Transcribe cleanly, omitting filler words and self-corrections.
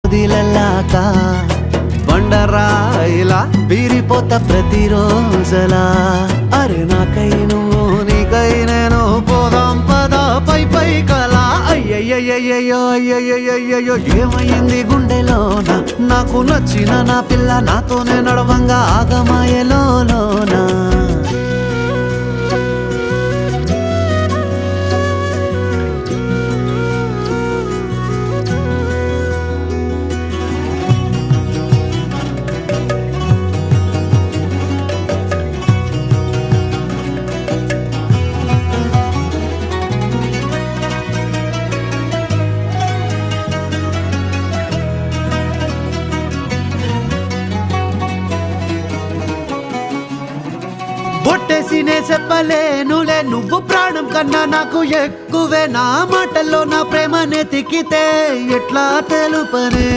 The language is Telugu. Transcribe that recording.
దిలలాక బండరాయిలా వీరిపోత ప్రతిరోజలా అరే నాకై నువ్వు నీకై నేను పోదాం పదా పై పై కలా అయ్యయ్యయ్యో అయ్యయ్యయ్యో ఏమైంది గుండెలోన నాకు నచ్చిన నా పిల్ల నాతోనే నడవంగా ఆగమాయలోనా బొట్టేసినే చెప్పలేనులే నువ్వు ప్రాణం కన్నా నాకు ఎక్కువే నా మాటల్లో నా ప్రేమనే తిక్కితే ఎట్లా తెలుపనే